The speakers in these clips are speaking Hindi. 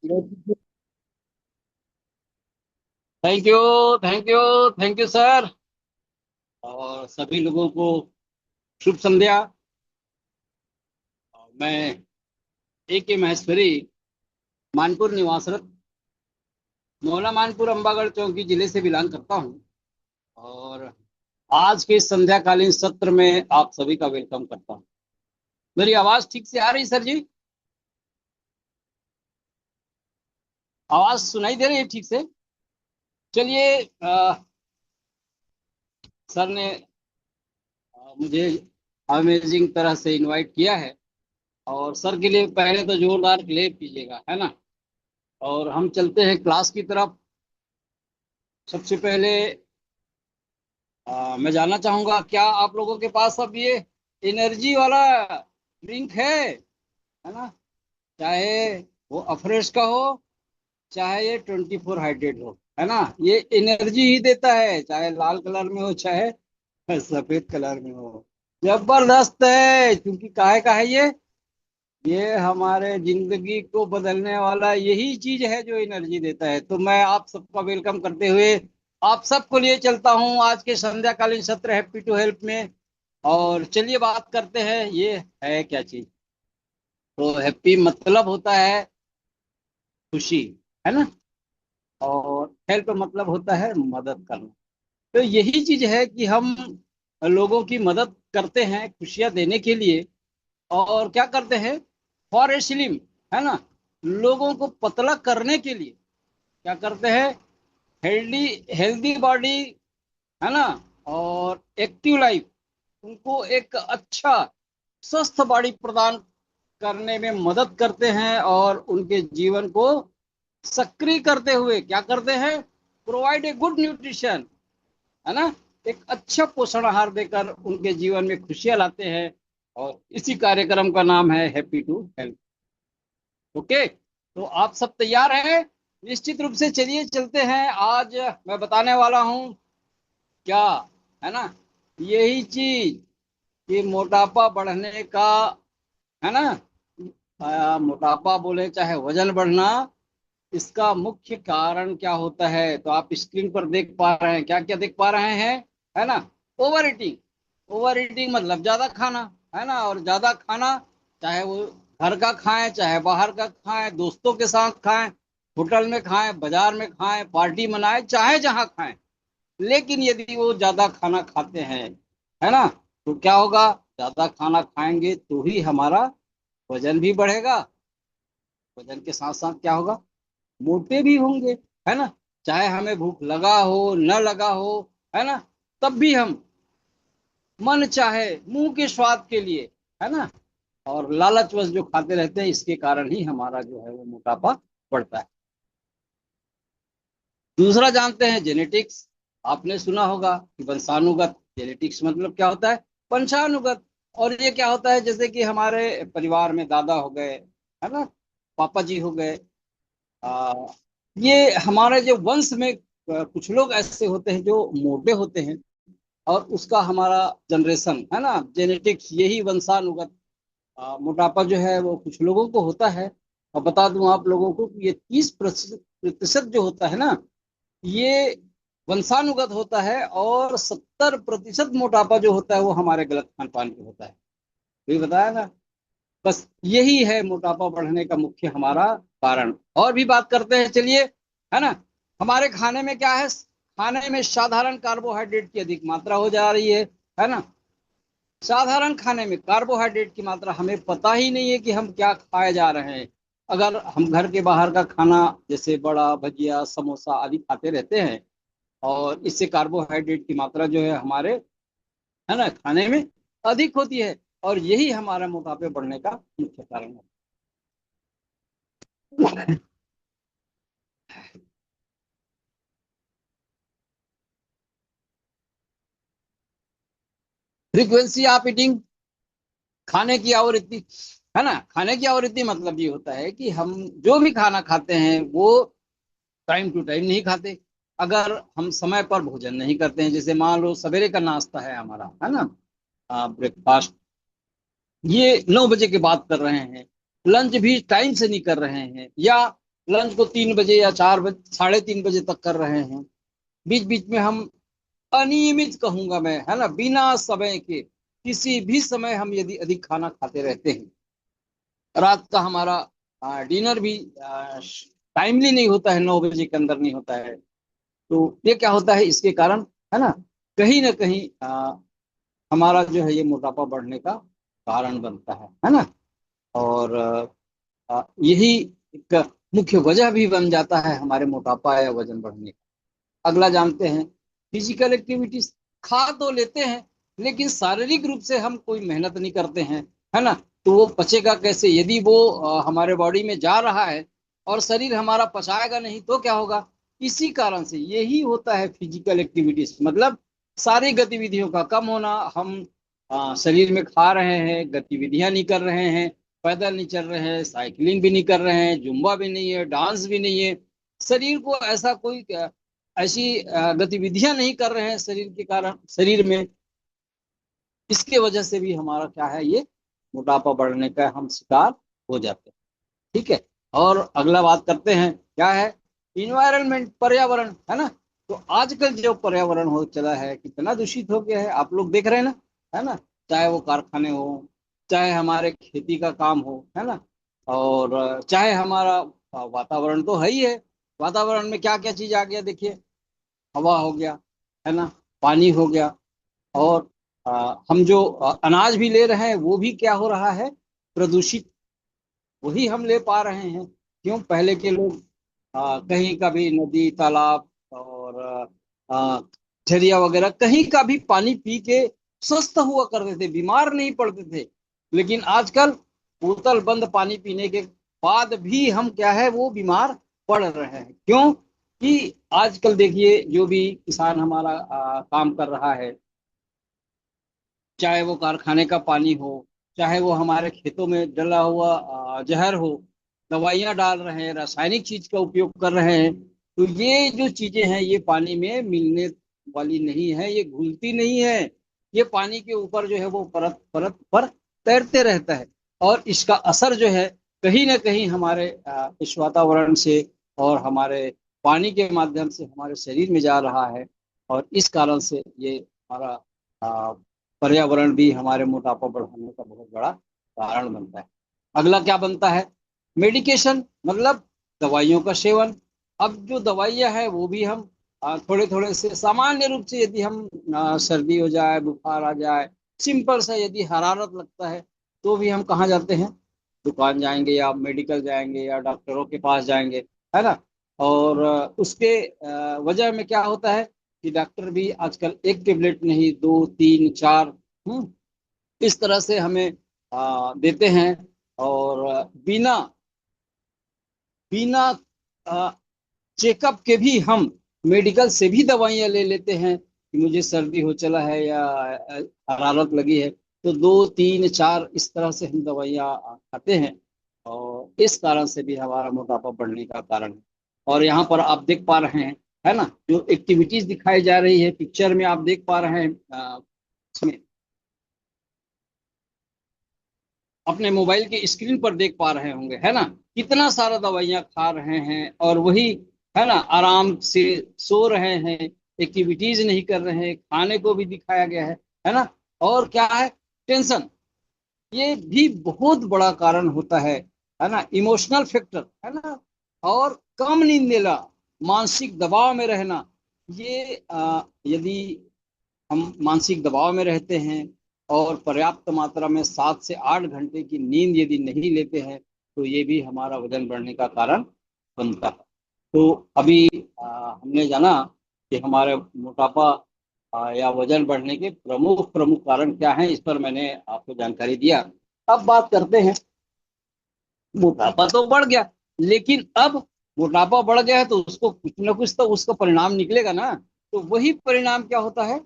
Thank you. Thank you. Thank you sir. और सभी लोगों को शुभ संध्या। मैं ए के महेश्वरी, मानपुर निवासरत, मोहला मानपुर, अंबागढ़ चौकी जिले से बिलोंग करता हूँ। और आज के इस संध्याकालीन सत्र में आप सभी का वेलकम करता हूँ। मेरी आवाज ठीक से आ रही सर जी? आवाज सुनाई दे रही है ठीक से? चलिए, सर ने मुझे अमेजिंग तरह से इनवाइट किया है। और सर के लिए पहले तो जोरदार क्लेप कीजिएगा, है ना। और हम चलते हैं क्लास की तरफ। सबसे पहले मैं जानना चाहूंगा, क्या आप लोगों के पास अब ये एनर्जी वाला ड्रिंक है ना? चाहे वो अफरेश का हो, चाहे ये 24 हाइड्रेट हो, है ना। ये एनर्जी ही देता है, चाहे लाल कलर में हो चाहे सफेद कलर में हो। जबरदस्त है, क्योंकि काहे का है ये हमारे जिंदगी को बदलने वाला यही चीज है जो एनर्जी देता है। तो मैं आप सबका वेलकम करते हुए आप सबको लिए चलता हूं आज के संध्याकालीन सत्र हैप्पी टू हेल्प में। और चलिए बात करते हैं, ये है क्या चीज। तो हैप्पी मतलब होता है खुशी, है ना। और हेल्प मतलब होता है मदद करना। तो यही चीज है कि हम लोगों की मदद करते हैं खुशियां देने के लिए। और क्या करते हैं, फॉर ए स्लिम, है ना, लोगों को पतला करने के लिए क्या करते हैं, हेल्दी हेल्दी बॉडी, है ना, और एक्टिव लाइफ, उनको एक अच्छा स्वस्थ बॉडी प्रदान करने में मदद करते हैं। और उनके जीवन को सक्रिय करते हुए क्या करते हैं, प्रोवाइड ए गुड न्यूट्रिशन, है ना, एक अच्छा पोषण आहार देकर उनके जीवन में खुशियां लाते हैं। और इसी कार्यक्रम का नाम है हैप्पी टू हेल्प। ओके, तो आप सब तैयार हैं? निश्चित रूप से चलिए चलते हैं। आज मैं बताने वाला हूं क्या, है ना, यही चीज कि मोटापा बढ़ने का, है ना, मोटापा बोले चाहे वजन बढ़ना, इसका मुख्य कारण क्या होता है। तो आप स्क्रीन पर देख पा रहे हैं, क्या क्या देख पा रहे हैं, है ना। Over eating. ओवर ईटिंग मतलब ज्यादा खाना, है ना। और ज्यादा खाना, चाहे वो घर का खाएं चाहे बाहर का खाएं, दोस्तों के साथ खाएं, होटल में खाएं, बाजार में खाएं, पार्टी मनाएं, चाहे जहां खाएं। लेकिन यदि वो ज्यादा खाना खाते हैं, है ना, तो क्या होगा, ज्यादा खाना खाएंगे तो ही हमारा वजन भी बढ़ेगा। वजन के साथ साथ क्या होगा, मोटे भी होंगे, है ना। चाहे हमें भूख लगा हो न लगा हो, है ना, तब भी हम मन चाहे मुंह के स्वाद के लिए, है ना, और लालचवश जो खाते रहते हैं, इसके कारण ही हमारा जो है वो मोटापा बढ़ता है। दूसरा जानते हैं जेनेटिक्स। आपने सुना होगा कि वंशानुगत। जेनेटिक्स मतलब क्या होता है, वंशानुगत। और ये क्या होता है, जैसे कि हमारे परिवार में दादा हो गए, है ना, पापा जी हो गए, आ, ये हमारे जो वंश में कुछ लोग ऐसे होते हैं जो मोटे होते हैं। और उसका हमारा जनरेशन, है ना, जेनेटिक्स, यही वंशानुगत मोटापा जो है वो कुछ लोगों को होता है। और बता दूं आप लोगों को कि ये 30% जो होता है ना, ये वंशानुगत होता है। और 70% मोटापा जो होता है वो हमारे गलत खान पान पे होता है। तो ये बताया ना, बस यही है मोटापा बढ़ने का मुख्य हमारा कारण। और भी बात करते हैं चलिए, है ना। हमारे खाने में क्या है, खाने में साधारण कार्बोहाइड्रेट की अधिक मात्रा हो जा रही है ना। साधारण खाने में कार्बोहाइड्रेट की मात्रा हमें पता ही नहीं है कि हम क्या खाए जा रहे हैं। अगर हम घर के बाहर का खाना जैसे बड़ा भजिया समोसा आदि खाते रहते हैं, और इससे कार्बोहाइड्रेट की मात्रा जो है हमारे, है ना, खाने में अधिक होती है। और यही हमारा मोटापे बढ़ने का मुख्य कारण है। फ्रीक्वेंसी ऑफ ईटिंग, खाने की आवृत्ति, है ना। खाने की आवृत्ति मतलब ये होता है कि हम जो भी खाना खाते हैं वो टाइम टू टाइम नहीं खाते। अगर हम समय पर भोजन नहीं करते हैं, जैसे मान लो सवेरे का नाश्ता है हमारा, है ना, ब्रेकफास्ट, ये 9 बजे के बाद कर रहे हैं, लंच भी टाइम से नहीं कर रहे हैं, या लंच को 3 बजे या 4 बजे, 3:30 बजे तक कर रहे हैं। बीच बीच में हम अनियमित कहूंगा मैं, है ना, बिना समय के किसी भी समय हम यदि अधिक खाना खाते रहते हैं, रात का हमारा डिनर भी टाइमली नहीं होता है, 9 बजे के अंदर नहीं होता है, तो ये क्या होता है इसके कारण, है ना कहीं हमारा जो है ये मोटापा बढ़ने का कारण बनता है ना। और यही एक मुख्य वजह भी बन जाता है हमारे मोटापा या वजन बढ़ने का। अगला जानते हैं, फिजिकल एक्टिविटीज। खा तो लेते हैं लेकिन शारीरिक रूप से हम कोई मेहनत नहीं करते हैं, है ना, तो वो पचेगा कैसे यदि वो हमारे बॉडी में जा रहा है और शरीर हमारा पचाएगा नहीं तो क्या होगा। इसी कारण से यही होता है फिजिकल एक्टिविटीज, मतलब सारी गतिविधियों का कम होना। हम शरीर में खा रहे हैं, गतिविधियां नहीं कर रहे हैं, पैदल नहीं चल रहे हैं, साइकिलिंग भी नहीं कर रहे हैं, जुम्बा भी नहीं है, डांस भी नहीं है, शरीर को ऐसा कोई ऐसी गतिविधियां नहीं कर रहे हैं शरीर के कारण, शरीर में, इसके वजह से भी हमारा क्या है ये मोटापा बढ़ने का हम शिकार हो जाते हैं। ठीक है। और अगला बात करते हैं, क्या है, इन्वायरमेंट, पर्यावरण, है ना। तो आजकल जो पर्यावरण हो चला है कितना दूषित हो गया है, आप लोग देख रहे हैं ना, है ना, चाहे वो कारखाने हो, चाहे हमारे खेती का काम हो, है ना, और चाहे हमारा वातावरण तो है ही है। वातावरण में क्या क्या चीज आ गया देखिए, हवा हो गया, है ना, पानी हो गया, और हम जो अनाज भी ले रहे हैं वो भी क्या हो रहा है, प्रदूषित वही हम ले पा रहे हैं। क्यों, पहले के लोग कहीं का भी नदी तालाब और झरिया वगैरह कहीं का भी पानी पी के स्वस्थ हुआ करते थे, बीमार नहीं पड़ते थे। लेकिन आजकल बोतल बंद पानी पीने के बाद भी हम क्या है वो बीमार पड़ रहे हैं। क्यों कि आजकल देखिए जो भी किसान हमारा काम कर रहा है, चाहे वो कारखाने का पानी हो, चाहे वो हमारे खेतों में डला हुआ जहर हो, दवाइयां डाल रहे हैं, रासायनिक चीज का उपयोग कर रहे हैं, तो ये जो चीजें हैं ये पानी में मिलने वाली नहीं है, ये घुलती नहीं है, ये पानी के ऊपर जो है वो परत परत पर तैरते रहता है। और इसका असर जो है कहीं ना कहीं हमारे इस वातावरण से और हमारे पानी के माध्यम से हमारे शरीर में जा रहा है, और इस कारण से ये हमारा पर्यावरण भी हमारे मोटापा बढ़ाने का बहुत बड़ा कारण बनता है। अगला क्या बनता है, मेडिकेशन, मतलब दवाइयों का सेवन। अब जो दवाइयां है वो भी हम थोड़े थोड़े से, सामान्य रूप से यदि हम सर्दी हो जाए, बुखार आ जाए, सिंपल सा यदि हरारत लगता है, तो भी हम कहाँ जाते हैं, दुकान जाएंगे या मेडिकल जाएंगे या डॉक्टरों के पास जाएंगे, है ना। और उसके वजह में क्या होता है कि डॉक्टर भी आजकल एक टेबलेट नहीं, 2 3 4 इस तरह से हमें देते हैं। और बिना बिना चेकअप के भी हम मेडिकल से भी दवाइयाँ ले लेते हैं कि मुझे सर्दी हो चला है या हरारत लगी है, तो 2 3 4 इस तरह से हम दवाइयाँ खाते हैं, और इस कारण से भी हमारा मोटापा बढ़ने का कारण है। और यहाँ पर आप देख पा रहे हैं, है ना, जो एक्टिविटीज दिखाई जा रही है पिक्चर में, आप देख पा रहे हैं इसमें अपने मोबाइल के स्क्रीन पर देख पा रहे होंगे, है ना, कितना सारा दवाइयां खा रहे हैं, और वही, है ना, आराम से सो रहे हैं, एक्टिविटीज नहीं कर रहे हैं, खाने को भी दिखाया गया है ना। और क्या है, टेंशन, ये भी बहुत बड़ा कारण होता है ना, इमोशनल फैक्टर, है ना, और कम नींद लेना, मानसिक दबाव में रहना, ये यदि हम मानसिक दबाव में रहते हैं और पर्याप्त मात्रा में 7 से 8 घंटे की नींद यदि नहीं लेते हैं, तो ये भी हमारा वजन बढ़ने का कारण बनता है। तो अभी हमने जाना कि हमारे मोटापा या वजन बढ़ने के प्रमुख प्रमुख कारण क्या हैं, इस पर मैंने आपको जानकारी दिया। अब बात करते हैं, मोटापा तो बढ़ गया, लेकिन अब मोटापा बढ़ गया है तो उसको कुछ ना कुछ तो उसका परिणाम निकलेगा ना। तो वही परिणाम क्या होता है,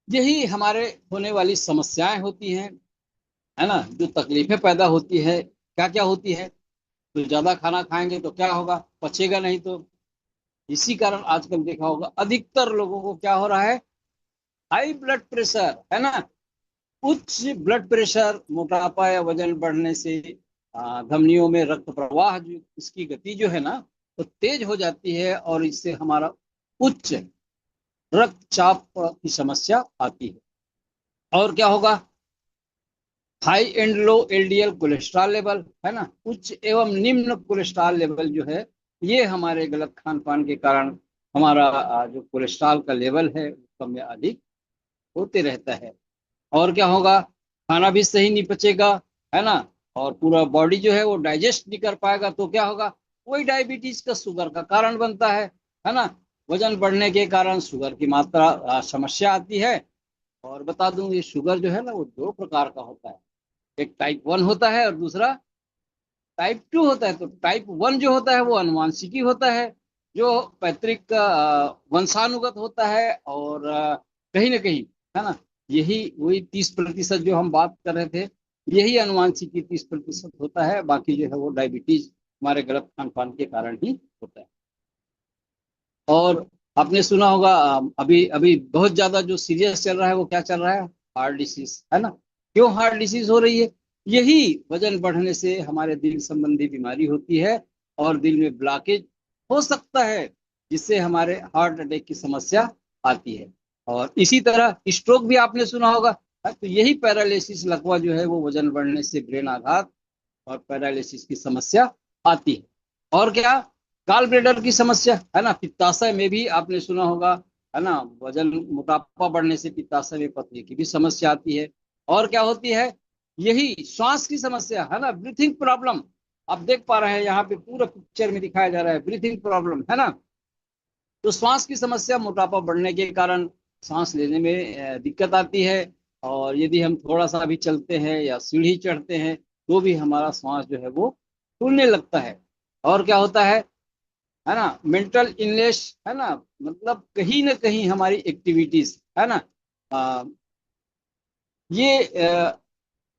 यही हमारे होने वाली समस्याएं होती हैं, है ना, जो तकलीफें पैदा होती है, क्या क्या होती है, तो ज्यादा खाना खाएंगे तो क्या होगा, पचेगा नहीं, तो इसी कारण आजकल देखा होगा अधिकतर लोगों को क्या हो रहा है, हाई ब्लड प्रेशर, है ना, उच्च ब्लड प्रेशर, मोटापा या वजन बढ़ने से धमनियों में रक्त प्रवाह जो इसकी गति जो है ना तो तेज हो जाती है, और इससे हमारा उच्च रक्तचाप की समस्या आती है। और क्या होगा? High and low LDL cholesterol level, है ना, उच्च एवं निम्न कोलेस्ट्रॉल लेवल जो है, ये हमारे गलत खान पान के कारण हमारा जो कोलेस्ट्रॉल का लेवल है कम या अधिक होते रहता है। और क्या होगा? खाना भी सही नहीं पचेगा, है ना, और पूरा बॉडी जो है वो डाइजेस्ट नहीं कर पाएगा, तो क्या होगा? वही डायबिटीज का, शुगर का कारण बनता है ना। वजन बढ़ने के कारण शुगर की मात्रा समस्या आती है। और बता दूं, ये शुगर जो है ना वो दो प्रकार का होता है। एक टाइप 1 होता है और दूसरा टाइप 2 होता है। तो टाइप 1 जो होता है वो अनुवांशिकी होता है, जो पैतृक वंशानुगत होता है, और कहीं ना कहीं, है ना, यही वही 30% जो हम बात कर रहे थे, यही अनुवांशिकी 30% होता है। बाकी जो है वो डायबिटीज हमारे गलत खान पान के कारण ही होता है। और आपने सुना होगा अभी अभी बहुत ज्यादा जो सीरियस चल रहा है वो क्या चल रहा है? हार्ट डिसीज, है ना। क्यों हार्ट डिसीज हो रही है? यही वजन बढ़ने से हमारे दिल संबंधी बीमारी होती है, और दिल में ब्लॉकेज हो सकता है, जिससे हमारे हार्ट अटैक की समस्या आती है। और इसी तरह स्ट्रोक भी आपने सुना होगा। तो यही पैरालिसिस लकवा जो है वो वजन बढ़ने से ब्रेन आघात और पैरालिसिस की समस्या आती है। और क्या? गाल ब्लेडर की समस्या, है ना, पित्ताशय में भी आपने सुना होगा, है ना, वजन मोटापा बढ़ने से पित्ताशय में पथरी की भी समस्या आती है। और क्या होती है? यही श्वास की समस्या, है ना, ब्रीथिंग प्रॉब्लम। आप देख पा रहे हैं यहाँ पे पूरा पिक्चर में दिखाया जा रहा है, ब्रीथिंग प्रॉब्लम, है ना। तो श्वास की समस्या मोटापा बढ़ने के कारण सांस लेने में दिक्कत आती है। और यदि हम थोड़ा सा भी चलते हैं या सीढ़ी चढ़ते हैं तो भी हमारा श्वास जो है वो फूलने लगता है। और क्या होता है ना, मेंटल इलनेस, है ना, मतलब कहीं ना कहीं हमारी एक्टिविटीज, है ना, अ, ये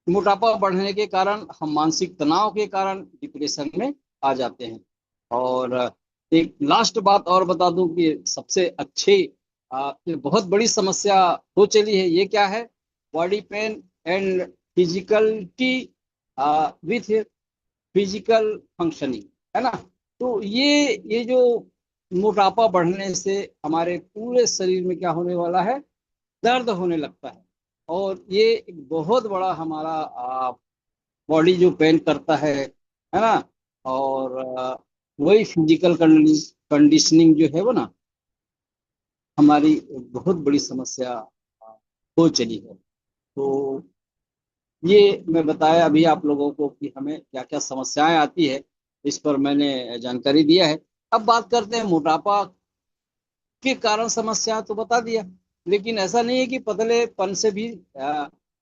मोटापा बढ़ने के कारण हम मानसिक तनाव के कारण डिप्रेशन में आ जाते हैं। और एक लास्ट बात और बता दूं कि सबसे अच्छी ये बहुत बड़ी समस्या हो चली है, ये क्या है? Body pain and physicality with physical functioning, है ना। तो ये जो मोटापा बढ़ने से हमारे पूरे शरीर में क्या होने वाला है? दर्द होने लगता है। और ये एक बहुत बड़ा हमारा बॉडी जो पेन करता है ना। और वही फिजिकल कंडीशनिंग जो है वो ना हमारी बहुत बड़ी समस्या हो चली है। तो ये मैं बताया अभी आप लोगों को कि हमें क्या क्या समस्याएं आती है, इस पर मैंने जानकारी दिया है। अब बात करते हैं मोटापा के कारण समस्या, तो बता दिया। लेकिन ऐसा नहीं है कि पतलेपन से भी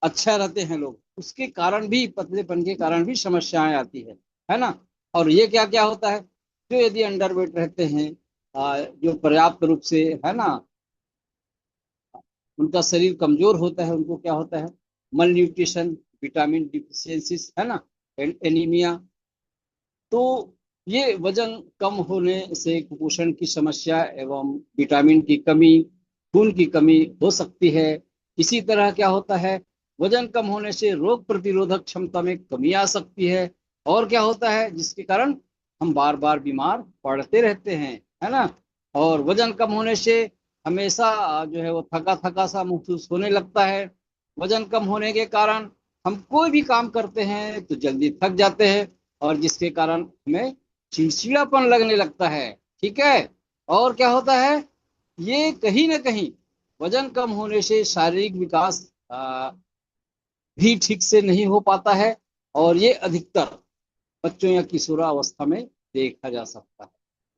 अच्छा रहते हैं लोग, उसके कारण भी, पतलेपन के कारण भी समस्याएं आती है ना। और ये क्या क्या होता है? जो यदि अंडरवेट रहते हैं, जो पर्याप्त रूप से, है ना, उनका शरीर कमजोर होता है, उनको क्या होता है? मल न्यूट्रिशन, विटामिन डिफिशियंसीज, है ना, एनीमिया। तो ये वजन कम होने से कुपोषण की समस्या एवं विटामिन की कमी, खून की कमी हो सकती है। इसी तरह क्या होता है? वजन कम होने से रोग प्रतिरोधक क्षमता में कमी आ सकती है। और क्या होता है जिसके कारण हम बार बार बीमार पड़ते रहते हैं, है ना। और वजन कम होने से हमेशा जो है वो थका थका सा महसूस होने लगता है। वजन कम होने के कारण हम कोई भी काम करते हैं तो जल्दी थक जाते हैं, और जिसके कारण हमें चिड़चिड़ापन लगने लगता है। ठीक है। और क्या होता है? ये कहीं ना कहीं वजन कम होने से शारीरिक विकास भी ठीक से नहीं हो पाता है, और ये अधिकतर बच्चों या किशोरावस्था में देखा जा सकता है।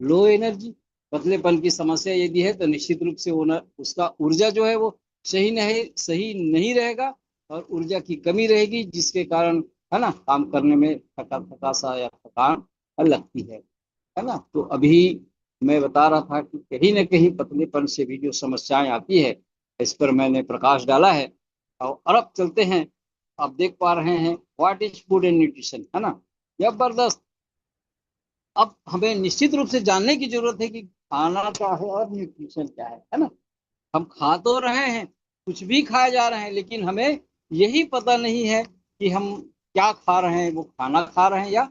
लो एनर्जी, पतलेपन की समस्या यदि है तो निश्चित रूप से उसका ऊर्जा जो है वो सही नहीं रहेगा, और ऊर्जा की कमी रहेगी, जिसके कारण, है ना, काम करने में थका थका सा या थकान लगती है ना। तो अभी मैं बता रहा था कि कहीं ना कहीं पतलेपन से भी जो समस्याएं आती है, इस पर मैंने प्रकाश डाला है। और अब चलते हैं। आप देख पा रहे हैं what is food and nutrition, है ना, जबरदस्त। अब हमें निश्चित रूप से जानने की जरूरत है कि खाना क्या है और न्यूट्रिशन क्या है ना। हम खा तो रहे हैं, कुछ भी खाए जा रहे हैं, लेकिन हमें यही पता नहीं है कि हम क्या खा रहे हैं, वो खाना खा रहे हैं या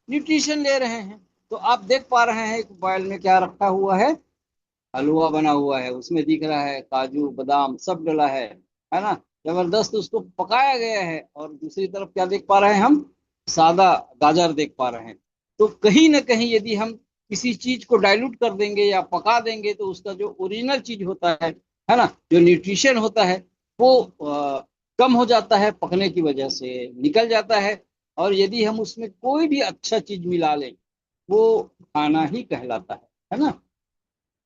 न्यूट्रिशन ले रहे हैं। तो आप देख पा रहे हैं एक मोबाइल में क्या रखा हुआ है, हलवा बना हुआ है, उसमें दिख रहा है काजू बादाम सब डला है ना, जबरदस्त उसको पकाया गया है। और दूसरी तरफ क्या देख पा रहे हैं हम, सादा गाजर देख पा रहे हैं। तो कहीं ना कहीं यदि हम किसी चीज को डाइल्यूट कर देंगे या पका देंगे तो उसका जो ओरिजिनल चीज होता है ना, जो न्यूट्रिशन होता है वो कम हो जाता है, पकने की वजह से निकल जाता है। और यदि हम उसमें कोई भी अच्छा चीज मिला लें, वो खाना ही कहलाता है ना,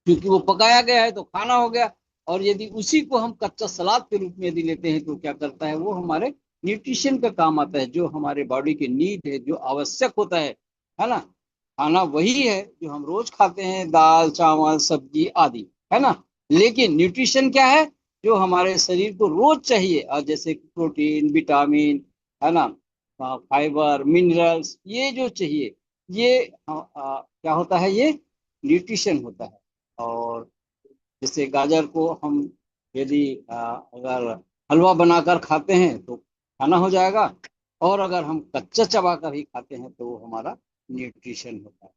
क्योंकि वो पकाया गया है तो खाना हो गया। और यदि उसी को हम कच्चा सलाद के रूप में यदि लेते हैं तो क्या करता है, वो हमारे न्यूट्रिशन का काम आता है, जो हमारे बॉडी की नीड है, जो आवश्यक होता है ना। खाना वही है जो हम रोज खाते हैं, दाल चावल सब्जी आदि, है ना। लेकिन न्यूट्रिशन क्या है, जो हमारे शरीर को रोज चाहिए, और जैसे प्रोटीन विटामिन, है ना, फाइबर मिनरल्स, ये जो चाहिए, ये क्या होता है, ये न्यूट्रिशन होता है। और जैसे गाजर को हम यदि अगर हलवा बनाकर खाते हैं तो खाना हो जाएगा, और अगर हम कच्चा चबा कर ही खाते हैं तो वो हमारा न्यूट्रिशन होता है।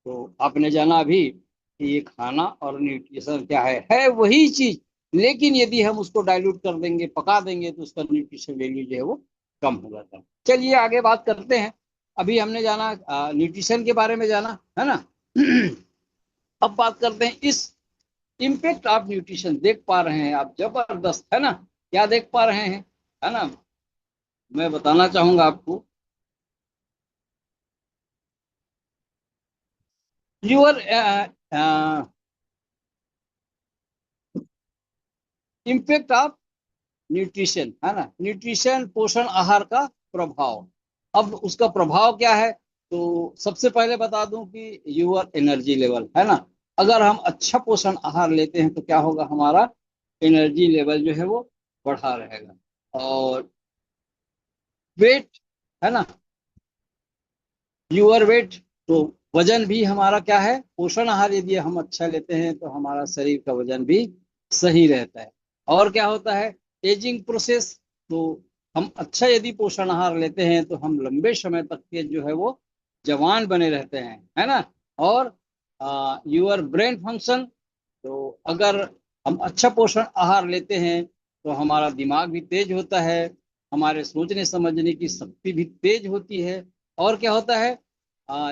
तो आपने जाना अभी कि ये खाना और न्यूट्रिशन क्या है वही चीज, लेकिन यदि हम उसको डाइल्यूट कर देंगे, पका देंगे, तो उसका न्यूट्रिशन वैल्यू जो है वो कम हो जाता है। चलिए आगे बात करते हैं। अभी हमने जाना न्यूट्रिशन के बारे में जाना, है ना। अब बात करते हैं इस इम्पैक्ट ऑफ न्यूट्रिशन। देख पा रहे हैं आप, जबरदस्त है ना, क्या देख पा रहे हैं, है ना। मैं बताना चाहूंगा आपको, यूर इम्पैक्ट ऑफ न्यूट्रिशन, है ना, न्यूट्रिशन पोषण आहार का प्रभाव। अब उसका प्रभाव क्या है, तो सबसे पहले बता दूं कि यूर एनर्जी लेवल, है ना। अगर हम अच्छा पोषण आहार लेते हैं तो क्या होगा, हमारा एनर्जी लेवल जो है वो बढ़ा रहेगा। और वेट, है ना, यूर वेट, तो वजन भी हमारा क्या है, पोषण आहार यदि हम अच्छा लेते हैं तो हमारा शरीर का वजन भी सही रहता है। और क्या होता है, एजिंग प्रोसेस, तो हम अच्छा यदि पोषण आहार लेते हैं तो हम लंबे समय तक के जो है वो जवान बने रहते हैं, है ना। और यूर ब्रेन फंक्शन, तो अगर हम अच्छा पोषण आहार लेते हैं तो हमारा दिमाग भी तेज होता है, हमारे सोचने समझने की शक्ति भी तेज होती है। और क्या होता है,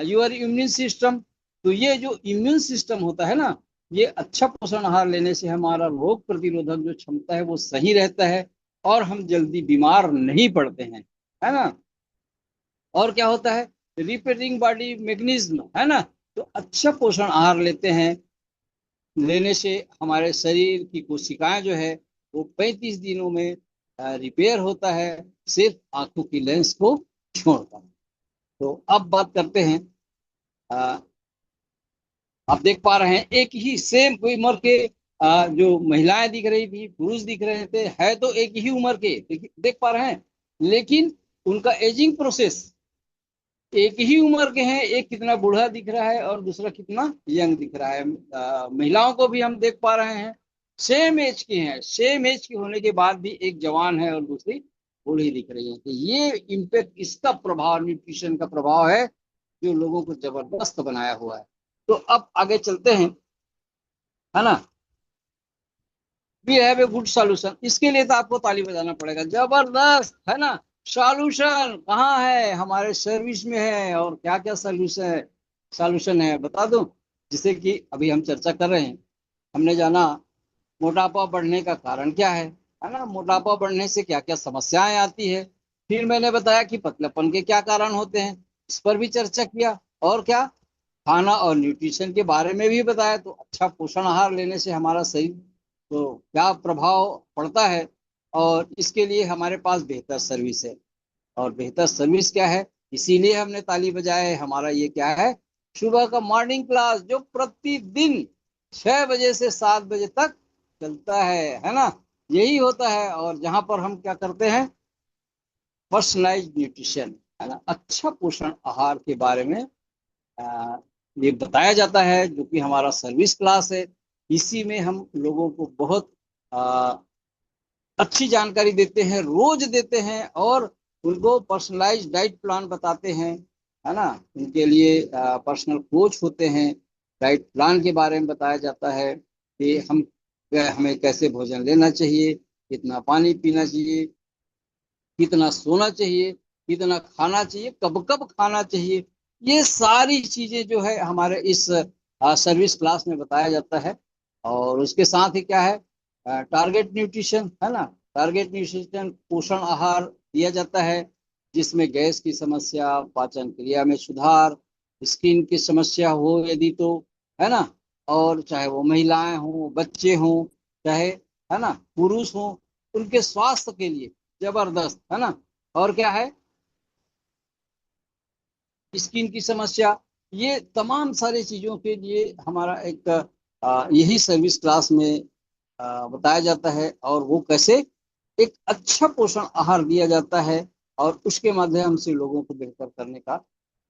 यूर इम्यून सिस्टम, तो ये जो इम्यून सिस्टम होता है ना, ये अच्छा पोषण आहार लेने से हमारा रोग प्रतिरोधक जो क्षमता है वो सही रहता है, और हम जल्दी बीमार नहीं पड़ते हैं, है ना। और क्या होता है, रिपेयरिंग बॉडी मैकेनिज्म, है ना। तो अच्छा पोषण आहार लेने से हमारे शरीर की कोशिकाएं जो है वो 35 दिनों में रिपेयर होता है, सिर्फ आंखों की लेंस को छोड़कर। तो अब बात करते हैं, अ, आप देख पा रहे हैं एक ही सेम उम्र के जो महिलाएं दिख रही थी, पुरुष दिख रहे थे, है तो एक ही उम्र के, देख पा रहे हैं, लेकिन उनका एजिंग प्रोसेस एक ही उम्र के हैं, एक कितना बूढ़ा दिख रहा है और दूसरा कितना यंग दिख रहा है। महिलाओं को भी हम देख पा रहे हैं, सेम एज के हैं, सेम एज के होने के बाद भी एक जवान है और दूसरी बूढ़ी दिख रही है। तो ये इम्पैक्ट, इसका प्रभाव, न्यूट्रिशन का प्रभाव है, जो लोगों को जबरदस्त बनाया हुआ है। तो अब आगे चलते हैं, है ना। We have a good solution, इसके लिए तो आपको ताली बजाना पड़ेगा, जबरदस्त, है ना। सॉल्यूशन कहाँ है, हमारे सर्विस में है। और क्या क्या सॉल्यूशन है बता दूं, जिसे कि अभी हम चर्चा कर रहे हैं। हमने जाना मोटापा बढ़ने का कारण क्या है ना, मोटापा बढ़ने से क्या क्या समस्याएं आती है। फिर मैंने बताया कि पतलेपन के क्या कारण होते हैं, इस पर भी चर्चा किया। और क्या, खाना और न्यूट्रिशन के बारे में भी बताया। तो अच्छा पोषण आहार लेने से हमारा शरीर तो क्या प्रभाव पड़ता है, और इसके लिए हमारे पास बेहतर सर्विस है। और बेहतर सर्विस क्या है, इसीलिए हमने ताली बजाया है। हमारा ये क्या है, सुबह का मॉर्निंग क्लास, जो प्रतिदिन 6 बजे से 7 बजे तक चलता है ना। यही होता है, और जहां पर हम क्या करते हैं, पर्सनलाइज न्यूट्रिशन, है ना, अच्छा पोषण आहार के बारे में आ, ये बताया जाता है, जो कि हमारा सर्विस क्लास है। इसी में हम लोगों को बहुत अच्छी जानकारी देते हैं, रोज देते हैं, और उनको पर्सनलाइज डाइट प्लान बताते हैं, है ना। उनके लिए पर्सनल कोच होते हैं। डाइट प्लान के बारे में बताया जाता है कि हमें कैसे भोजन लेना चाहिए, कितना पानी पीना चाहिए, कितना सोना चाहिए, कितना खाना चाहिए, कब कब खाना चाहिए। ये सारी चीजें जो है हमारे इस सर्विस क्लास में बताया जाता है। और उसके साथ ही क्या है, टारगेट न्यूट्रिशन, है ना। टारगेट न्यूट्रिशन पोषण आहार दिया जाता है, जिसमें गैस की समस्या, पाचन क्रिया में सुधार, स्किन की समस्या हो यदि तो, है ना। और चाहे वो महिलाएं हों, बच्चे हों, चाहे, है ना, पुरुष हों, उनके स्वास्थ्य के लिए जबरदस्त, है ना। और क्या है, स्किन की समस्या, ये तमाम सारी चीजों के लिए हमारा एक यही सर्विस क्लास में बताया जाता है। और वो कैसे एक अच्छा पोषण आहार दिया जाता है, और उसके माध्यम से लोगों को बेहतर करने का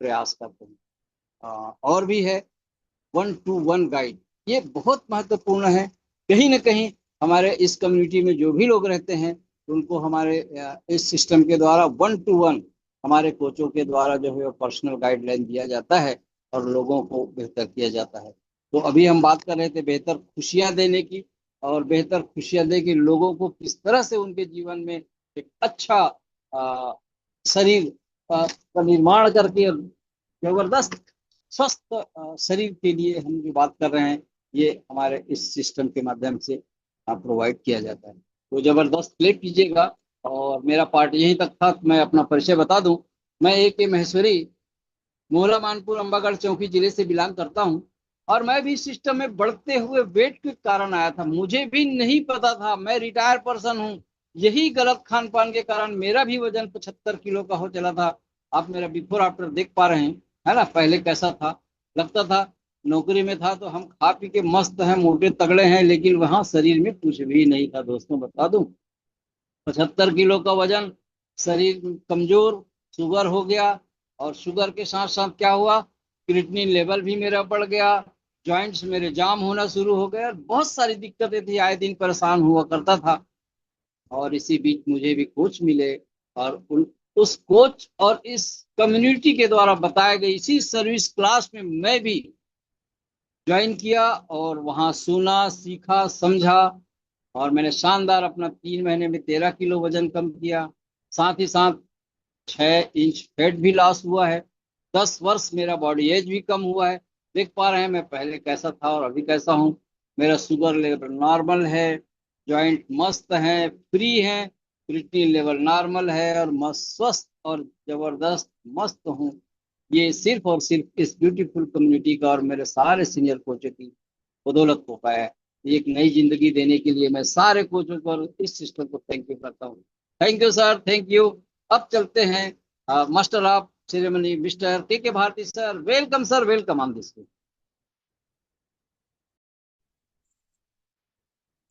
प्रयास करते हैं। और भी है 1-to-1 गाइड, ये बहुत महत्वपूर्ण है। कहीं ना कहीं हमारे इस कम्युनिटी में जो भी लोग रहते हैं, उनको हमारे इस सिस्टम के द्वारा 1-to-1 हमारे कोचों के द्वारा जो है पर्सनल गाइडलाइन दिया जाता है, और लोगों को बेहतर किया जाता है। तो अभी हम बात कर रहे थे बेहतर खुशियां देने की, और बेहतर खुशियां दे के लोगों को किस तरह से उनके जीवन में एक अच्छा अ, शरीर का निर्माण करके जबरदस्त स्वस्थ शरीर के लिए हम जो बात कर रहे हैं, ये हमारे इस सिस्टम के माध्यम से प्रोवाइड किया जाता है। तो जबरदस्त क्लिक कीजिएगा। और मेरा पार्ट यहीं तक था। मैं अपना परिचय बता दूं, मैं AK महेश्वरी, मोहला मानपुर, अंबागढ़ चौकी जिले से बिलोंग करता हूं। और मैं भी सिस्टम में बढ़ते हुए वेट के कारण आया था, मुझे भी नहीं पता था। मैं रिटायर पर्सन हूं, यही गलत खान पान के कारण मेरा भी वजन 75 किलो का हो चला था। आप मेरा बिफोर आफ्टर देख पा रहे हैं, है ना। पहले कैसा था, लगता था नौकरी में था तो हम खा पी के मस्त हैं, मोटे तगड़े हैं, लेकिन वहां शरीर में कुछ भी नहीं था। दोस्तों बता दूं, 75 किलो का वजन, शरीर कमजोर, शुगर हो गया। और शुगर के साथ साथ क्या हुआ, क्रिएटिनिन लेवल भी मेरा बढ़ गया, जॉइंट्स मेरे जाम होना शुरू हो गए, और बहुत सारी दिक्कतें थी, आए दिन परेशान हुआ करता था। और इसी बीच मुझे भी कोच मिले, और उस कोच और इस कम्युनिटी के द्वारा बताए गए इसी सर्विस क्लास में मैं भी ज्वाइन किया, और वहाँ सुना, सीखा, समझा। और मैंने शानदार अपना 3 महीने में 13 किलो वजन कम किया। साथ ही साथ 6 इंच फैट भी लॉस हुआ है। 10 वर्ष मेरा बॉडी एज भी कम हुआ है। देख पा रहे हैं मैं पहले कैसा था और अभी कैसा हूँ। मेरा शुगर लेवल नॉर्मल है, जॉइंट मस्त है, फ्री है, क्रिएटिनिन लेवल नॉर्मल है, और मस्त स्वस्थ और जबरदस्त मस्त हूँ। ये सिर्फ और सिर्फ इस ब्यूटीफुल कम्युनिटी का और मेरे सारे सीनियर कोचों की बदौलत हो पाया है। एक नई जिंदगी देने के लिए मैं सारे कोचों को और इस सिस्टम को थैंक यू करता हूँ। Thank you sir, thank you. अब चलते हैं master of ceremony mister KK Bharti sir. Welcome sir, welcome on this.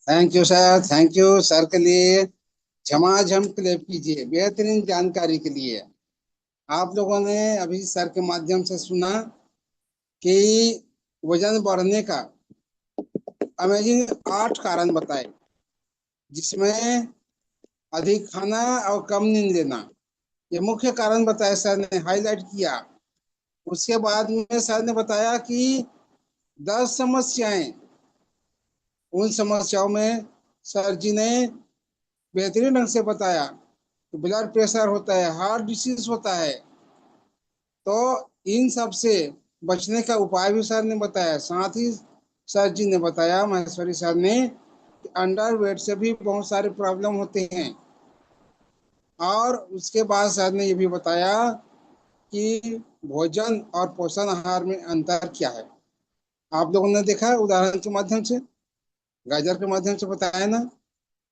Thank you sir, thank you sir के लिए झमाझम क्लेप कीजिए बेहतरीन जानकारी के लिए। आप लोगों ने अभी सर के माध्यम से सुना कि वजन बढ़ने का अमेजिंग 8 कारण बताए, जिसमें अधिक खाना और कम नींद लेना ये मुख्य कारण बताए, सर ने हाईलाइट किया। उसके बाद में सर ने बताया कि 10 समस्याएं, उन समस्याओं में सर जी ने बेहतरीन ढंग से बताया कि ब्लड प्रेशर होता है, हार्ट डिसीज होता है। तो इन सब से बचने का उपाय भी सर ने बताया। साथ ही सर जी ने बताया, महेश्वरी सर ने, कि अंडर वेट से भी बहुत सारे प्रॉब्लम होते हैं। और उसके बाद सर ने ये भी बताया कि भोजन और पोषण आहार में अंतर क्या है। आप लोगों ने देखा उदाहरण के माध्यम से, गाजर के माध्यम से बताया ना,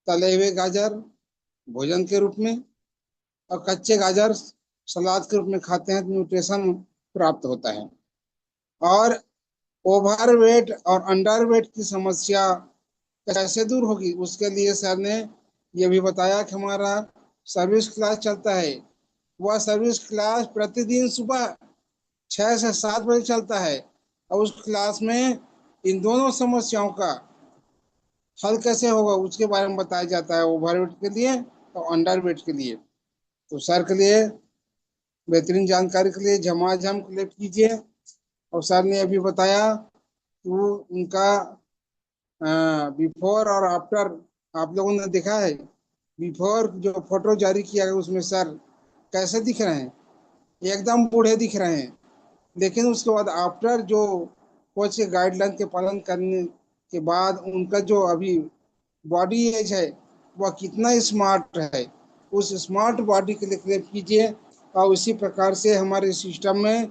तले हुए गाजर भोजन के रूप में, और कच्चे गाजर सलाद के रूप में खाते हैं तो न्यूट्रिशन प्राप्त होता है। और ओवरवेट और अंडरवेट की समस्या कैसे दूर होगी, उसके लिए सर ने यह भी बताया कि हमारा सर्विस क्लास चलता है। वह सर्विस क्लास प्रतिदिन सुबह 6 से 7 बजे चलता है, और उस क्लास में इन दोनों समस्याओं का हल कैसे होगा उसके बारे में बताया जाता है, ओवरवेट के लिए और अंडरवेट के लिए। तो सर के लिए बेहतरीन जानकारी के लिए झमाझम क्लिक कीजिए। और सर ने अभी बताया कि वो उनका बिफोर और आफ्टर आप लोगों ने देखा है। बिफोर जो फोटो जारी किया है उसमें सर कैसे दिख रहे हैं, एकदम बूढ़े दिख रहे हैं। लेकिन उसके बाद आफ्टर जो कोच के गाइडलाइन के पालन करने के बाद उनका जो अभी बॉडी एज है वह कितना स्मार्ट है, उस स्मार्ट बॉडी के लिए क्लिक कीजिए। और उसी प्रकार से हमारे सिस्टम में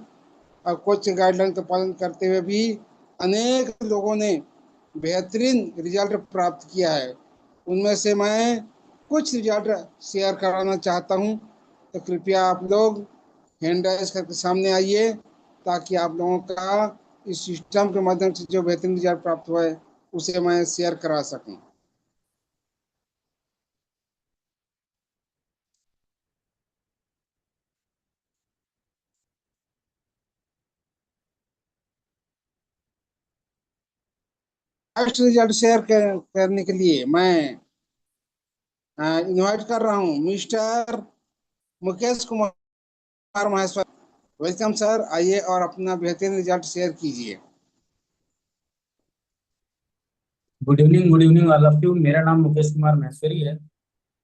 कोच के गाइडलाइन का पालन करते हुए भी अनेक लोगों ने बेहतरीन रिजल्ट प्राप्त किया है। उनमें से मैं कुछ रिजल्ट शेयर कराना चाहता हूं। तो कृपया आप लोग हैंड राइज करके सामने आइए ताकि आप लोगों का इस सिस्टम के माध्यम से जो बेहतरीन रिजल्ट प्राप्त हुआ है उसे मैं शेयर करा सकूं। फर्स्ट रिजल्ट शेयर करने के लिए मैं इनवाइट कर रहा हूं mister Mukesh Kumar Maheshwar. Welcome sir, आइए और अपना बेहतरीन रिजल्ट शेयर कीजिए। Good evening all of you. मेरा नाम मुकेश कुमार महेश्वरी है।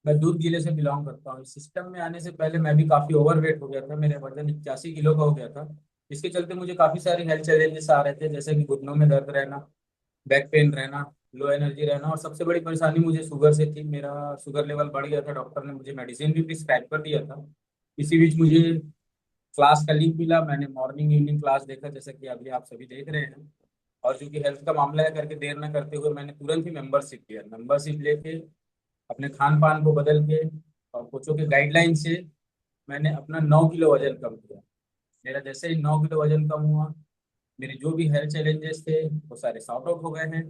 मैं दुर्ग जिले से बिलोंग करता हूँ। इस सिस्टम में आने से पहले मैं भी काफ़ी ओवरवेट हो गया था। मेरे वजन 81 किलो का हो गया था। इसके चलते मुझे काफ़ी सारे हेल्थ चैलेंजेस आ रहे थे, जैसे कि घुटनों में दर्द रहना, बैक पेन रहना, लो एनर्जी रहना, और सबसे बड़ी परेशानी मुझे शुगर से थी। मेरा शुगर लेवल बढ़ गया था। डॉक्टर ने मुझे मेडिसिन भी प्रिस्क्राइब कर दिया था। इसी बीच मुझे क्लास का लिंक मिला। मैंने मॉर्निंग इवनिंग क्लास देखा, जैसा कि अभी आप सभी देख रहे हैं। और चूंकि हेल्थ का मामला है करके देर न करते हुए मैंने तुरंत ही मेंबरशिप लिया। मेंबरशिप लेके अपने खान पान को बदल के और कोचों के गाइडलाइन से मैंने अपना 9 किलो वजन कम किया। मेरा जैसे ही 9 किलो वजन कम हुआ, मेरे जो भी हेल्थ चैलेंजेस थे वो सारे सॉर्ट आउट हो गए हैं।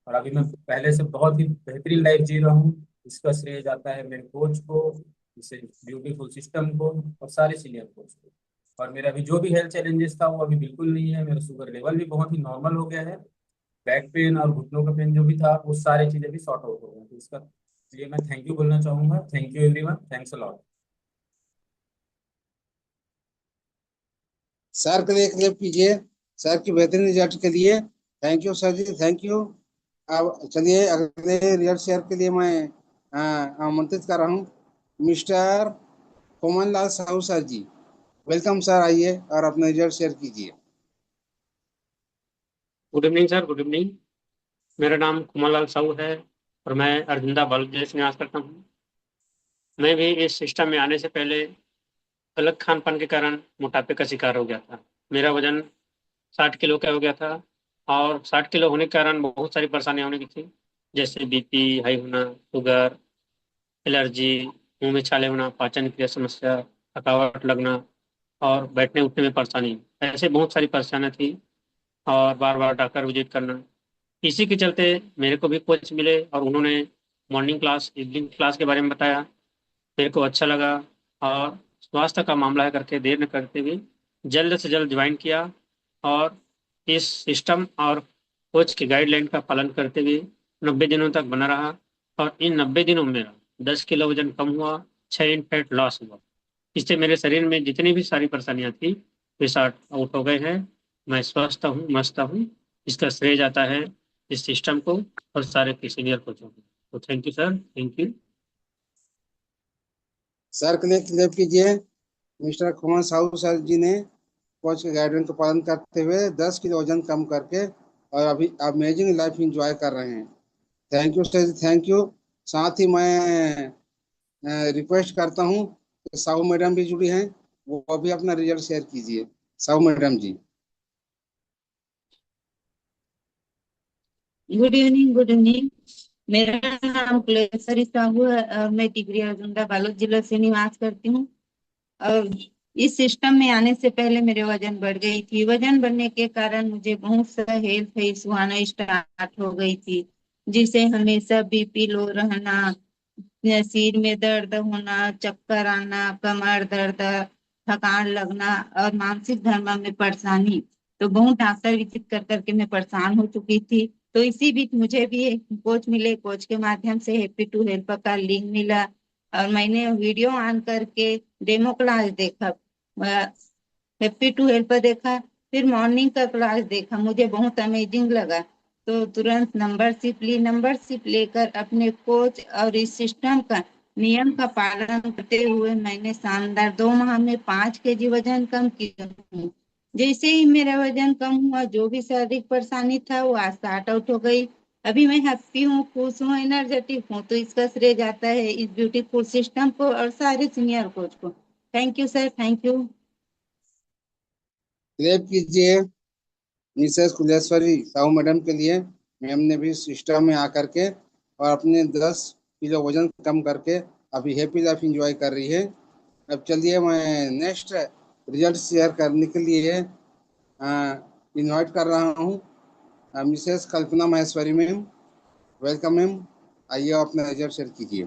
और अभी मैं पहले से बहुत ही बेहतरीन लाइफ जी रहा हूँ। इसका श्रेय जाता है मेरे कोच को, इसे ब्यूटीफुल सिस्टम को, और सारे सीनियर कोच को। और मेरा अभी जो भी हेल्थ चैलेंजेस था वो अभी बिल्कुल नहीं है। मेरा शुगर लेवल भी बहुत ही नॉर्मल हो गया है। बैक पेन और घुटनों का पेन जो भी था वो सारी चीजें भी सॉर्ट आउट हो गई। तो इसका लिए मैं थैंक यू बोलना चाहूंगा। Thank you everyone, thanks a lot. Sir के लिए क्लिप कीजिए, सर की बेहतरीन रिजल्ट के लिए। Thank you sir ji, thank you. अब चलिए अगले रिजल्ट शेयर के लिए मैं आमंत्रित कर रहा हूँ मिस्टर कोमन लाल साहू सर जी। वेलकम सर, आइए और अपना रिजल्ट शेयर कीजिए। Good evening sir, good evening. मेरा नाम कुमार लाल साहू है और मैं अरविंदा बालू जिले से निवास करता हूँ। मैं भी इस सिस्टम में आने से पहले गलत खान पान के कारण मोटापे का शिकार हो गया था। मेरा वजन 60 किलो का हो गया था और 60 किलो होने के कारण बहुत सारी परेशानियां होने की थी, जैसे बीपी हाई होना, शुगर, एलर्जी, मुंह में छाले होना, पाचन क्रिया समस्या, थकावट लगना और बैठने उठने में परेशानी। ऐसे बहुत सारी परेशानियां थी और बार बार डॉक्टर विजिट करना। इसी के चलते मेरे को भी कोच मिले और उन्होंने मॉर्निंग क्लास इवनिंग क्लास के बारे में बताया। मेरे को अच्छा लगा और स्वास्थ्य का मामला है करके देर न करते हुए जल्द से जल्द ज्वाइन किया और इस सिस्टम और कोच की गाइडलाइन का पालन करते हुए 90 दिनों तक बना रहा। और इन 90 दिनों में मेरा 10 किलो वजन कम हुआ, 6 इंच फैट लॉस हुआ। इससे मेरे शरीर में जितनी भी सारी परेशानियां थी वे साठ आउट हो गए हैं। मैं स्वस्थ हूँ, मस्त हूँ। इसका श्रेय जाता है इस सिस्टम को और सारे सीनियर कोचों को। तो thank you sir, thank you. Sir के लिए क्लिप कीजिए। मिस्टर कुमार साहू सर जी ने कोच के गाइडलाइन का पालन करते हुए 10 किलो वजन कम करके और अभी अमेजिंग लाइफ एंजॉय कर रहे हैं। Thank you sir, thank you. साथ ही मैं रिक्वेस्ट करता हूँ कि साहू मैडम भी जुड़ी हैं, वो भी अपना रिजल्ट शेयर कीजिए। Sahu madam ji. Good evening, good evening. मेरा नाम कुलेश्वरी साहू है और मैं टिकरी अरजुंदा बालोद जिले से निवास करती हूँ। और इस सिस्टम में आने से पहले मेरे वजन बढ़ गई थी। वजन बढ़ने के कारण मुझे बहुत सा हेल्थ इशू आना स्टार्ट हो गई थी, जिसे हमेशा बीपी लो रहना, सिर में दर्द होना, चक्कर आना, कमर दर्द, थकान लगना और मानसिक धर्म में परेशानी। तो बहुत डॉक्टर विजिट कर करके मैं परेशान हो चुकी थी। तो इसी बीच मुझे भी एक कोच मिले, कोच के माध्यम से हैप्पी टू हेल्प का लिंक मिला और मैंने वीडियो ऑन करके डेमो क्लास देखा, हैप्पी टू हेल्प देखा, फिर मॉर्निंग का क्लास देखा, मुझे बहुत अमेजिंग लगा। तो तुरंत नंबरशिप ली, नंबरशिप लेकर अपने कोच और इस सिस्टम का नियम का पालन करते हुए मैंने शानदार 2 माह में 5 kg वजन कम किया हूँ। जैसे ही मेरा वजन कम हुआ, जो भी शारीरिक परेशानी था वो आज सॉर्ट आउट हो गई। अभी मैं हैप्पी हूँ, खुश हूँ, एनर्जेटिक हूँ। तो इसका श्रेय जाता है इस ब्यूटीफुल सिस्टम को और सारे सीनियर कोच को। Thank you sir, thank you. Clap कीजिए मिसेस कुलेश्वरी साहू मैडम के लिए। मैम ने भी सिस्टम में आकर के और अपने 10 किलो वजन कम करके अभी हैप्पी लाइफ एंजॉय कर रही है। अब चलिए मैं नेक्स्ट रिजल्ट शेयर करने के लिए इनवाइट कर रहा हूँ Mrs Kalpana Maheshwari ma'am. Welcome ma'am, आइए अपना रिजल्ट शेयर कीजिए।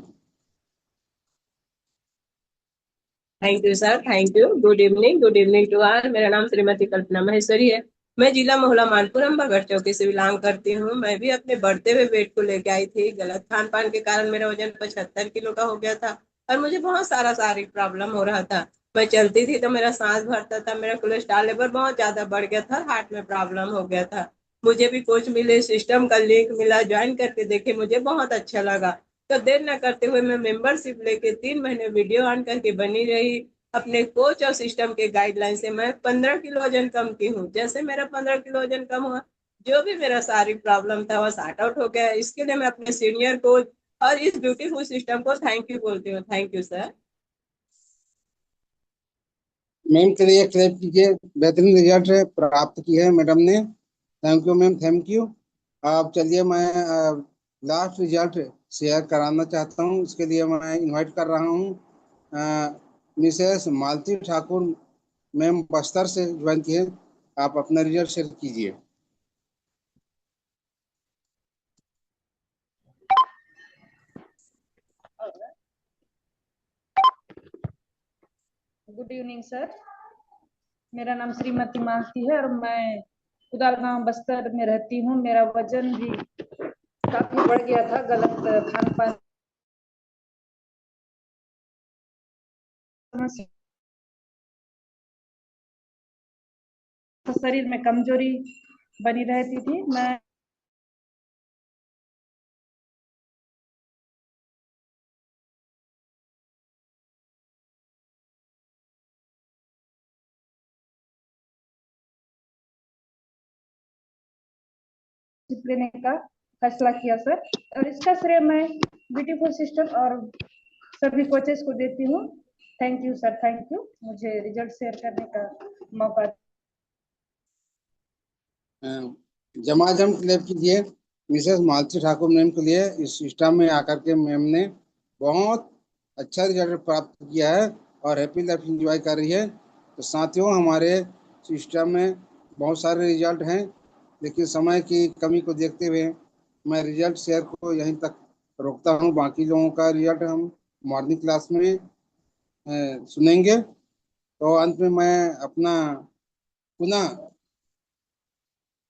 Thank you sir, thank you. Good evening to all. मेरा नाम श्रीमती कल्पना महेश्वरी है। मैं जिला मोहला मानपुरम बगड़ चौकी से बिलोंग करती हूँ। मैं भी अपने बढ़ते हुए वेट को लेके आई थी। गलत खान पान के कारण मेरा वजन 75 किलो का हो गया था और मुझे बहुत सारा शारीरिक प्रॉब्लम हो रहा था। मैं चलती थी तो मेरा सांस भरता था, मेरा कोलेस्ट्रॉल लेवल बहुत ज्यादा बढ़ गया था, हार्ट में प्रॉब्लम हो गया था। मुझे भी कोच मिले, सिस्टम का लिंक मिला, ज्वाइन करके देखे, मुझे बहुत अच्छा लगा। तो देर न करते हुए मैं मेंबरशिप लेके 3 महीने वीडियो ऑन करके बनी रही। अपने कोच और सिस्टम के गाइडलाइन से मैं 15 किलो वजन कम की हूँ। जैसे मेरा 15 किलो वजन कम हुआ, जो भी मेरा शारीरिक प्रॉब्लम था वह सॉर्ट आउट हो गया। इसके लिए मैं अपने सीनियर कोच और इस ब्यूटीफुल सिस्टम को थैंक यू बोलती हूँ। Thank you sir. मैम के लिए क्लेप कीजिए, बेहतरीन रिजल्ट प्राप्त किए हैं मैडम ने। Thank you ma'am, thank you. अब चलिए मैं लास्ट रिजल्ट शेयर कराना चाहता हूँ। इसके लिए मैं इनवाइट कर रहा हूँ मिसेस मालती ठाकुर मैम, बस्तर से ज्वाइन किए। आप अपना रिजल्ट शेयर कीजिए। गुड इवनिंग सर, मेरा नाम श्रीमती मालती है और मैं कुदाल गांव बस्तर में रहती हूँ। मेरा वजन भी काफी बढ़ गया था गलत खान पान से। शरीर में कमजोरी बनी रहती थी। मैं लेने का फैसला किया सर, और इसका श्रेय मैं ब्यूटीफुल सिस्टम और सभी कोचेस को देती हूँ। Thank you sir, thank you मुझे रिजल्ट शेयर करने का मौका। जमाजम क्लेप कीजिए मिसेस मालती ठाकुर मैम के लिए। इस सिस्टम में आकर के मैम ने बहुत अच्छा रिजल्ट प्राप्त किया है और हैप्पी लाइफ एंजॉय कर रही है। तो साथियों, हमारे सिस्टम में बहुत सारे रिजल्ट हैं, लेकिन समय की कमी को देखते हुए मैं रिजल्ट शेयर को यहीं तक रोकता हूँ। बाकी लोगों का रिजल्ट हम मॉर्निंग क्लास में सुनेंगे। तो अंत में मैं अपना पुनः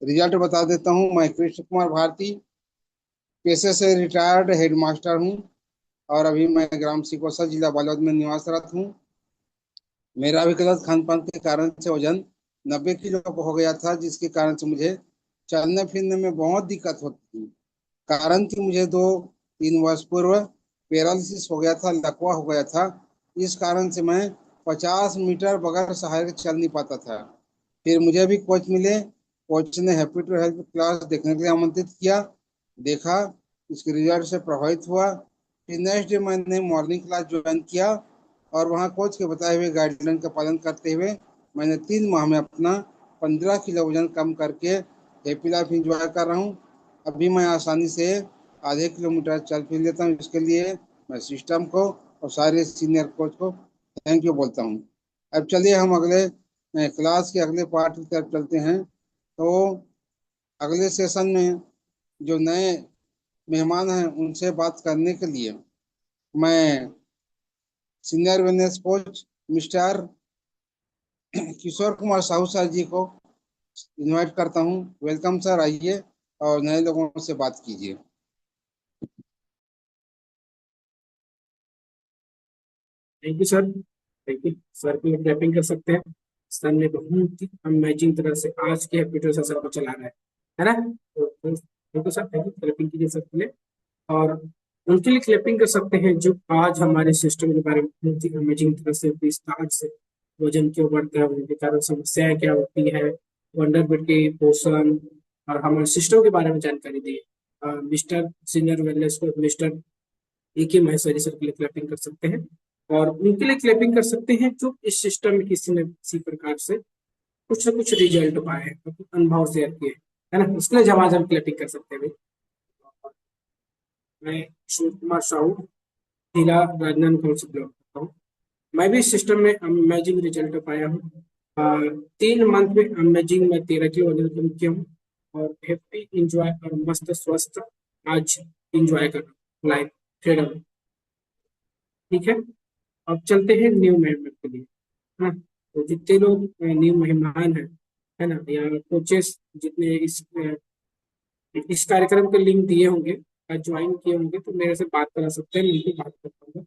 रिजल्ट बता देता हूँ। मैं कृष्ण कुमार भारती पेशे से रिटायर्ड हेडमास्टर हूँ और अभी मैं ग्राम सिकोसा जिला बालोद में निवासरत हूँ। मेरा भी गलत खान पान के कारण से वजन 90 किलो हो गया था, जिसके कारण से मुझे चलने फिरने में बहुत दिक्कत होती थी। कारण कि मुझे 2-3 वर्ष पूर्व पैरालिसिस हो गया था, लकवा हो गया था। इस कारण से मैं 50 मीटर बगैर सहारे के चल नहीं पाता था। फिर मुझे भी कोच मिले। कोच ने हैप्पी टू हेल्प क्लास देखने के लिए आमंत्रित किया, देखा, इसके रिजल्ट से प्रभावित हुआ। फिर नेक्स्ट डे मैंने मॉर्निंग क्लास ज्वाइन किया और वहाँ कोच के बताए हुए गाइडलाइन का पालन करते हुए मैंने 3 माह में अपना 15 किलो वजन कम करके हैप्पी लाइफ इंजॉय कर रहा हूँ। अभी मैं आसानी से आधे किलोमीटर चल फिर लेता हूँ। इसके लिए मैं सिस्टम को और सारे सीनियर कोच को थैंक यू बोलता हूँ। अब चलिए हम अगले क्लास के अगले पार्ट की तरफ चलते हैं। तो अगले सेशन में जो नए मेहमान हैं उनसे बात करने के लिए मैं senior wellness coach mister Kishore Kumar Sahu sir जी को इनवाइट करता हूँ। वेलकम सर, आइए और नए लोगों से बात कीजिए। Thank you sir, thank you sir. को क्लैपिंग कर सकते हैं। सर ने बहुत ही अमेजिंग तरह से आज के वीडियो सेशन को चला रहा है ना। तो thank you sir, thank you. Clapping कीजिए सर के लिए। और उनके लिए क्लैपिंग कर सकते हैं जो आज हमारे सिस्टम के बारे में बहुत ही अमेजिंग तरह से विस्तार से वजन क्यों बढ़ता है, उनके कारण समस्याएं क्या होती है, वंडरबिट के पोषण और हमारे सिस्टम के बारे में जानकारी दी। मिस्टर सीनियर वेलनेस को मिस्टर के महेश्वरी सर के लिए क्लैपिंग कर सकते हैं। और उनके लिए क्लैपिंग कर सकते हैं जो इस सिस्टम में किसी न किसी प्रकार से कुछ न कुछ रिजल्ट पाए हैं, तो अनुभव शेयर किए, है ना। उसके लिए जवाब क्लैपिंग कर सकते हैं भाई। मैं शिव कुमार साहू, जिला राजनांदगांव से बिलोंग करता हूँ। मैं भी इस सिस्टम में अमेजिंग रिजल्ट पाया हूँ। 3 मंथ में अमेजिंग मैं 13 किलो वजन कम किया हूँ और हैप्पी इंजॉय और मस्त स्वस्थ आज इंजॉय कर रहा हूँ लाइफ फ्रीडम। ठीक है, अब चलते हैं न्यू मेंबर के लिए। हाँ, तो जितने लोग न्यू मेहमान हैं, है ना, या कोचेस जितने इस कार्यक्रम के लिंक दिए होंगे, ज्वाइन किए होंगे, तो मेरे से बात करा सकते हैं, मिलकर बात कर पाऊंगा।